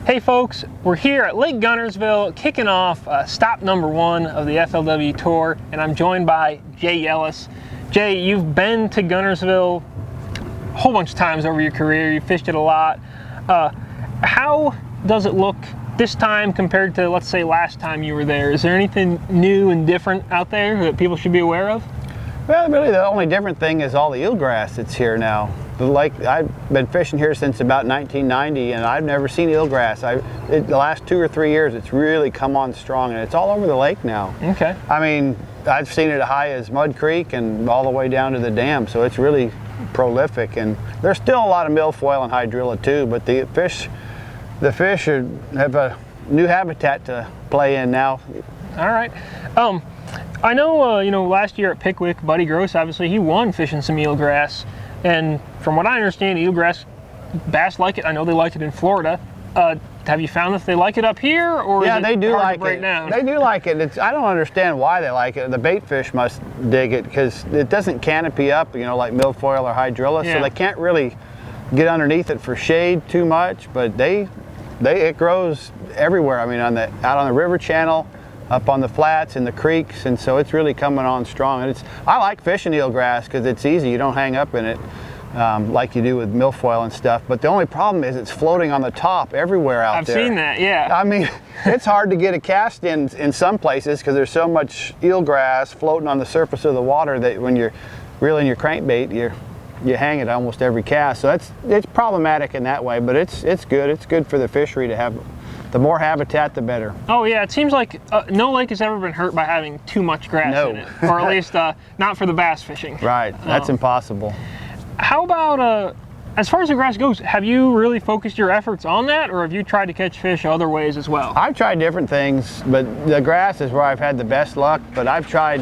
Hey folks, we're here at Lake Guntersville kicking off stop number 1 of the FLW Tour, and I'm joined by Jay Yelas. Jay, you've been to Guntersville a whole bunch of times over your career. You fished it a lot. How does it look this time compared to, let's say, last time you were there? Is there anything new and different out there that people should be aware of? Well, really the only different thing is all the eelgrass that's here now. The lake, I've been fishing here since about 1990, and I've never seen eelgrass. The last 2 or 3 years, it's really come on strong, and it's all over the lake now. Okay. I mean, I've seen it as high as Mud Creek and all the way down to the dam, so it's really prolific. And there's still a lot of milfoil and hydrilla too, but the fish have a new habitat to play in now. All right. I know, last year at Pickwick, Buddy Gross, obviously, he won fishing some eelgrass. And from what I understand, eelgrass, bass like it. I know they like it in Florida. Have you found if they like it up here, or yeah, is it they do hard like to break it. down? They do like it. I don't understand why they like it. The bait fish must dig it because it doesn't canopy up, like milfoil or hydrilla, so they can't really get underneath it for shade too much. But it grows everywhere. I mean, out on the river channel, up on the flats, in the creeks, and so it's really coming on strong. And I like fishing eelgrass because it's easy. You don't hang up in it like you do with milfoil and stuff. But the only problem is it's floating on the top everywhere out there. I've seen that, yeah. I mean, it's hard to get a cast in some places because there's so much eelgrass floating on the surface of the water that when you're reeling your crankbait, you hang it almost every cast. So it's problematic in that way, but it's good. It's good for the fishery to have. The more habitat, the better. Oh yeah, it seems like no lake has ever been hurt by having too much grass in it, or at least not for the bass fishing. Right, that's impossible. How about, as far as the grass goes, have you really focused your efforts on that, or have you tried to catch fish other ways as well? I've tried different things, but the grass is where I've had the best luck. But I've tried,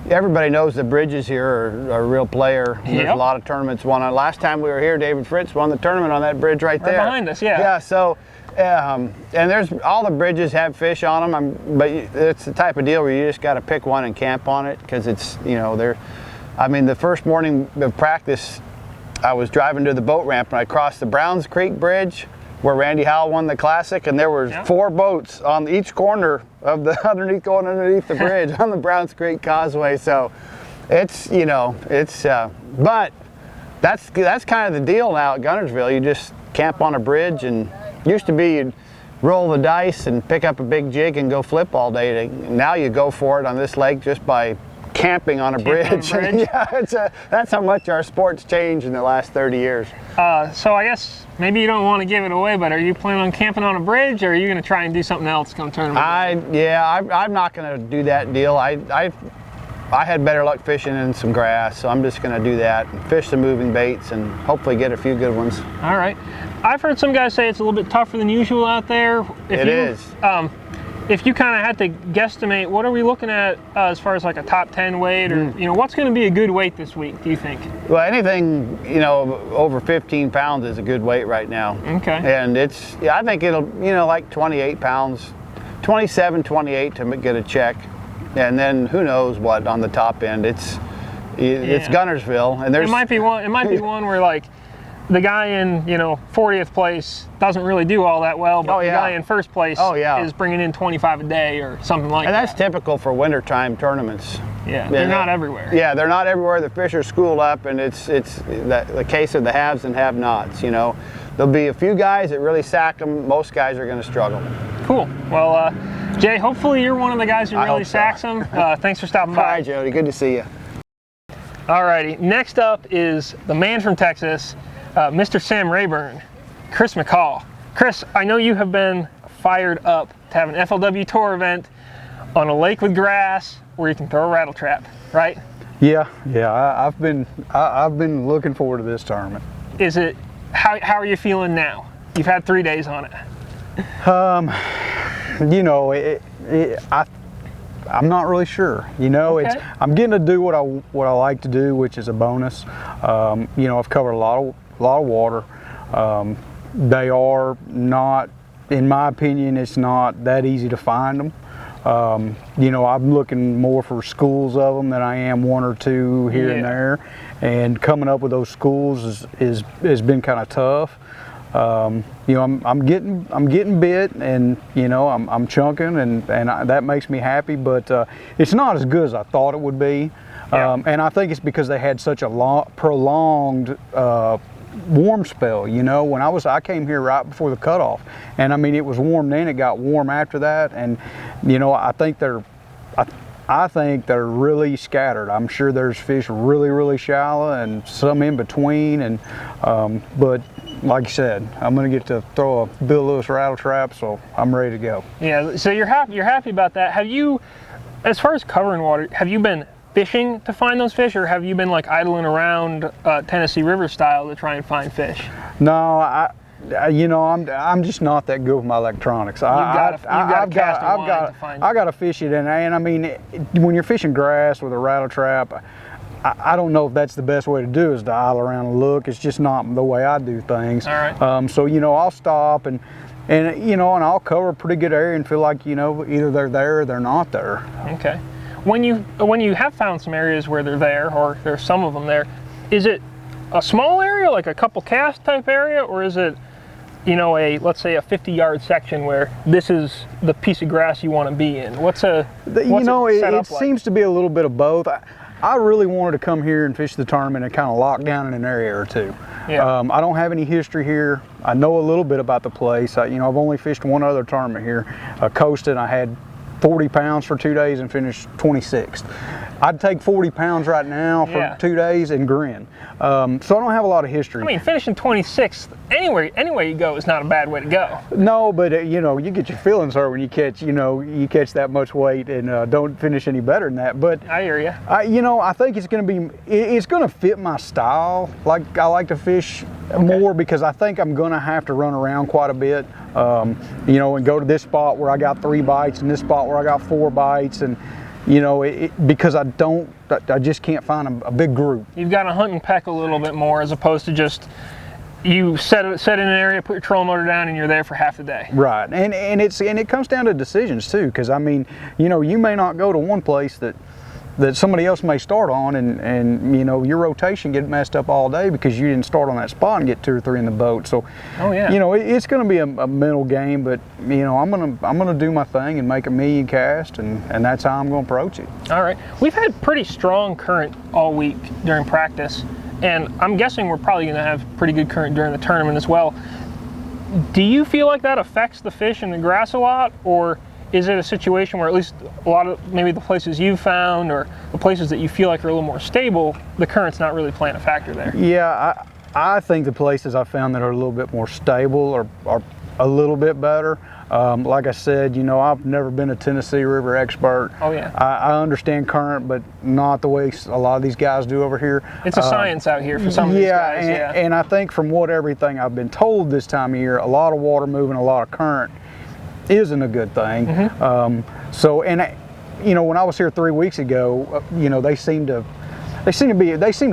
everybody knows the bridges here are a real player. There's a lot of tournaments won on. Last time we were here, David Fritz won the tournament on that bridge right there. Behind us, yeah. Yeah, so, and there's all the bridges have fish on them, but it's the type of deal where you just got to pick one and camp on it because it's, the first morning of practice, I was driving to the boat ramp and I crossed the Browns Creek Bridge where Randy Howell won the Classic, and there were 4 boats on each corner of the going underneath the bridge on the Browns Creek Causeway. So it's, but that's kind of the deal now at Guntersville. You just camp on a bridge, and used to be you'd roll the dice and pick up a big jig and go flip all day. Now you go for it on this lake just by camping on a bridge. Yeah, that's how much our sport's changed in the last 30 years. So I guess maybe you don't want to give it away, but are you planning on camping on a bridge, or are you going to try and do something else come tournament? I'm not going to do that deal. I had better luck fishing in some grass, so I'm just going to do that and fish some moving baits and hopefully get a few good ones. All right. I've heard some guys say it's a little bit tougher than usual out there. It is. If you kind of had to guesstimate, what are we looking at as far as like a top 10 weight, or what's going to be a good weight this week, do you think? Well, anything over 15 pounds is a good weight right now. Okay. And I think it'll like 28 pounds, 27, 28 to get a check, and then who knows what on the top end. It's Guntersville, and there's it might be one where like the guy in 40th place doesn't really do all that well, but the guy in first place is bringing in 25 a day or something like that. And that's typical for wintertime tournaments. Yeah, they're not everywhere. Yeah, they're not everywhere. The fish are schooled up, and it's the case of the haves and have-nots. There'll be a few guys that really sack them. Most guys are going to struggle. Cool. Well, Jay, hopefully you're one of the guys who really sacks them. Thanks for stopping by. All right, Jody. Good to see you. All righty. Next up is the man from Texas, Mr. Sam Rayburn, Chris McCall. Chris, I know you have been fired up to have an FLW Tour event on a lake with grass where you can throw a rattle trap, right? Yeah. I've been looking forward to this tournament. Is it? How are you feeling now? You've had 3 days on it. I'm not really sure. I'm getting to do what I like to do, which is a bonus. I've covered a lot of water. They are not, in my opinion, it's not that easy to find them. I'm looking more for schools of them than I am one or two here and there. And coming up with those schools has been kind of tough. You know, I'm getting bit, and you know, I'm chunking, and that makes me happy. But it's not as good as I thought it would be. Yeah. And I think it's because they had such a prolonged warm spell. You know, when I came here right before the cutoff, and I mean, it was warm then, it got warm after that, and you know, I think they're really scattered. I'm sure there's fish really shallow and some in between, and but like you said, I'm gonna get to throw a Bill Lewis rattle trap, so I'm ready to go. Yeah, so you're happy about that. Have you, as far as covering water, have you been fishing to find those fish, or have you been like idling around Tennessee River style to try and find fish? No, you know, I'm just not that good with my electronics. I've got to fish it, and I mean, when you're fishing grass with a rattle trap, I don't know if that's the best way to do, is to idle around and look. It's just not the way I do things. All right. So you know, I'll stop and you know, and I'll cover a pretty good area and feel like, you know, either they're there or they're not there. Okay. When you have found some areas where they're there, or there's some of them there, is it a small area, like a couple cast type area, or is it, you know, let's say a 50-yard section where this is the piece of grass you want to be in? It seems to be a little bit of both. I really wanted to come here and fish the tournament and kind of lock down in an area or two. Yeah. I don't have any history here. I know a little bit about the place. You know, I've only fished one other tournament here, coasted. I had 40 pounds for 2 days and finished 26th. I'd take 40 pounds right now for 2 days and grin. So I don't have a lot of history. I mean, finishing 26th anywhere you go is not a bad way to go. No, but you know, you get your feelings hurt when you catch that much weight and don't finish any better than that. But I hear you. You know, I think it's going to fit my style. Like, I like to fish more because I think I'm going to have to run around quite a bit. You know, and go to this spot where I got 3 bites and this spot where I got 4 bites, and you know, because I just can't find a big group. You've got to hunt and peck a little bit more, as opposed to just you set in an area, put your trolling motor down, and you're there for half the day. Right, and it comes down to decisions too, because I mean, you know, you may not go to one place that somebody else may start on, and you know, your rotation get messed up all day because you didn't start on that spot and get 2 or 3 in the boat. So, you know, it's going to be a mental game, but you know, I'm gonna do my thing and make a million cast, and that's how I'm going to approach it. All right, we've had pretty strong current all week during practice, and I'm guessing we're probably going to have pretty good current during the tournament as well. Do you feel like that affects the fish in the grass a lot, or is it a situation where at least a lot of maybe the places you've found, or the places that you feel like are a little more stable, the current's not really playing a factor there? Yeah, I think the places I found that are a little bit more stable are a little bit better. Like I said, you know, I've never been a Tennessee River expert. Oh yeah. I understand current, but not the way a lot of these guys do over here. It's a science out here for some of these guys. And I think from everything I've been told this time of year, a lot of water moving, a lot of current isn't a good thing. So, and you know, when I was here 3 weeks ago, you know, they seem to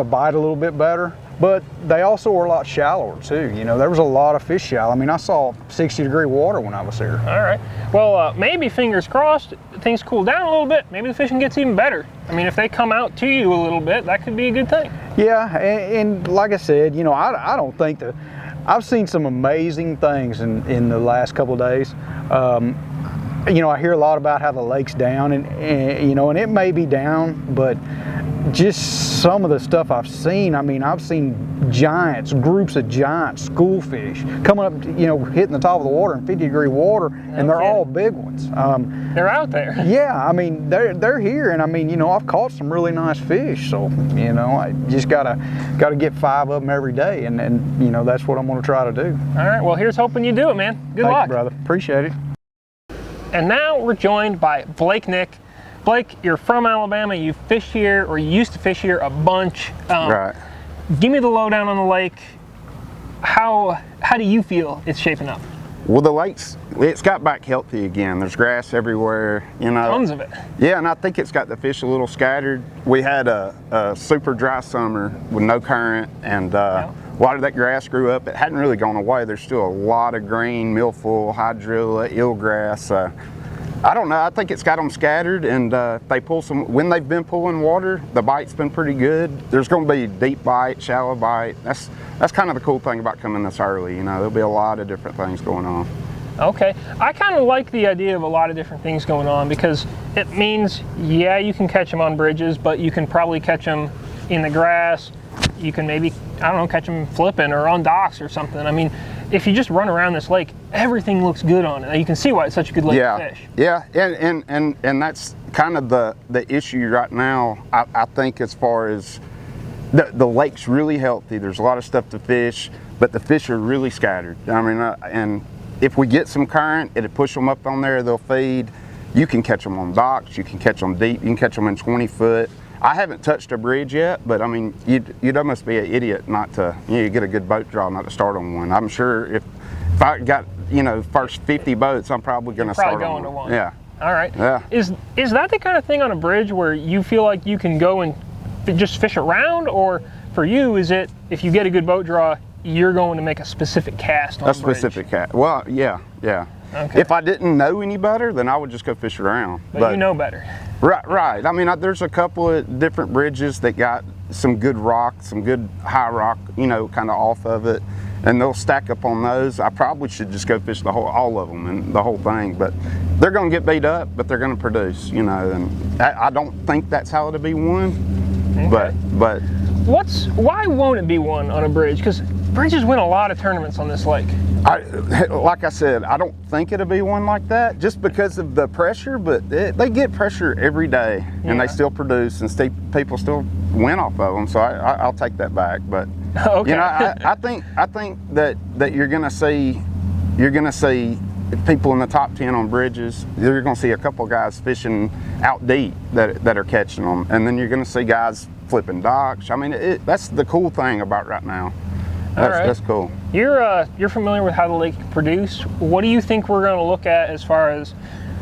bite a little bit better, but they also were a lot shallower too. You know, there was a lot of fish shallow. I mean, I saw 60-degree water when I was here. All right. Well, maybe fingers crossed, things cool down a little bit. Maybe the fishing gets even better. I mean, if they come out to you a little bit, that could be a good thing. Yeah, and like I said, you know, I don't think that I've seen some amazing things in the last couple of days. You know, I hear a lot about how the lake's down, and you know, and it may be down, but just some of the stuff I've seen, I mean, I've seen giants, groups of giant schoolfish coming up, you know, hitting the top of the water in 50-degree water, and they're all big ones. They're out there. Yeah, I mean, they're here, and I mean, you know, I've caught some really nice fish, so you know, I just gotta get 5 of them every day, and you know, that's what I'm gonna try to do. All right, well, here's hoping you do it, man. Good luck. Thank you, brother. Appreciate it. And now we're joined by Blake Nick. Blake, you're from Alabama. You fish here, or you used to fish here a bunch. Right. Give me the lowdown on the lake. How do you feel it's shaping up? Well, the lake's, it's got back healthy again. There's grass everywhere, you know. Tons of it. Yeah, and I think it's got the fish a little scattered. We had a super dry summer with no current, and a lot of that grass grew up. It hadn't really gone away. There's still a lot of green, milfoil, hydrilla, eelgrass. I don't know. I think it's got them scattered, and they pull some. When they've been pulling water, the bite's been pretty good. There's going to be deep bite, shallow bite. That's kind of the cool thing about coming this early. You know, there'll be a lot of different things going on. Okay, I kind of like the idea of a lot of different things going on, because it means, yeah, you can catch them on bridges, but you can probably catch them in the grass. You can maybe, I don't know, catch them flipping or on docks or something. I mean, if you just run around this lake, everything looks good on it. You can see why it's such a good lake to fish. Yeah, and that's kind of the issue right now. I think as far as the lake's really healthy. There's a lot of stuff to fish, but the fish are really scattered. I mean, and if we get some current, it'll push them up on there. They'll feed. You can catch them on docks. You can catch them deep. You can catch them in 20 foot. I haven't touched a bridge yet, but I mean, you'd almost be an idiot not to, you get a good boat draw not to start on one. I'm sure if I got, first 50 boats, I'm probably going to start on one. Yeah. All right. Yeah. Is that the kind of thing on a bridge where you feel like you can go and just fish around, or for you, is it if you get a good boat draw, you're going to make a specific cast on a specific cast? Well, yeah. Okay. If I didn't know any better, then I would just go fish around. But you know better. Right. I mean, there's a couple of different bridges that got some good rock, some good high rock, kind of off of it, and they'll stack up on those. I probably should just go fish all of them and the whole thing, but they're going to get beat up, but they're going to produce, and I don't think that's how it'll be won. Okay. But why won't it be won on a bridge? Because bridges win a lot of tournaments on this lake. Like I said, I don't think it'll be one like that just because of the pressure, but they get pressure every day, and they still produce, and people still win off of them. So I'll take that back. But okay. I think that you're gonna see people in the top 10 on bridges. You're gonna see a couple guys fishing out deep that are catching them, and then you're gonna see guys flipping docks. I mean, that's the cool thing about right now. That's cool. You're familiar with how the lake can produce. What do you think we're going to look at as far as,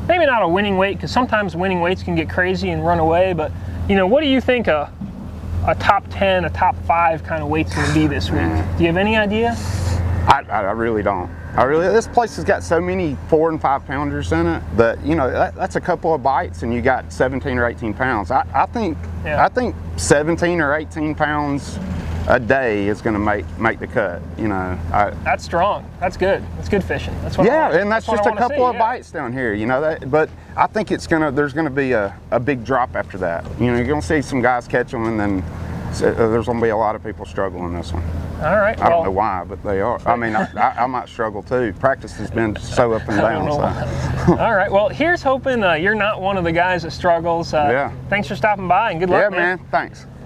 maybe not a winning weight, because sometimes winning weights can get crazy and run away, but what do you think a top 10, a top 5 kind of weight's going to be this week? Do you have any idea? I really don't. This place has got so many 4 and 5 pounders in it that that's a couple of bites and you got 17 or 18 pounds. I think 17 or 18 pounds a day is going to make the cut. That's strong. That's good. That's good fishing. That's what. And that's just a couple of bites down here. But I think there's going to be a big drop after that. You're going to see some guys catch them, and then there's going to be a lot of people struggling this one. All right. I don't know why, but they are. I mean, I might struggle too. Practice has been so up and down. All right. Well, here's hoping you're not one of the guys that struggles. Thanks for stopping by, and good luck, man. Thanks.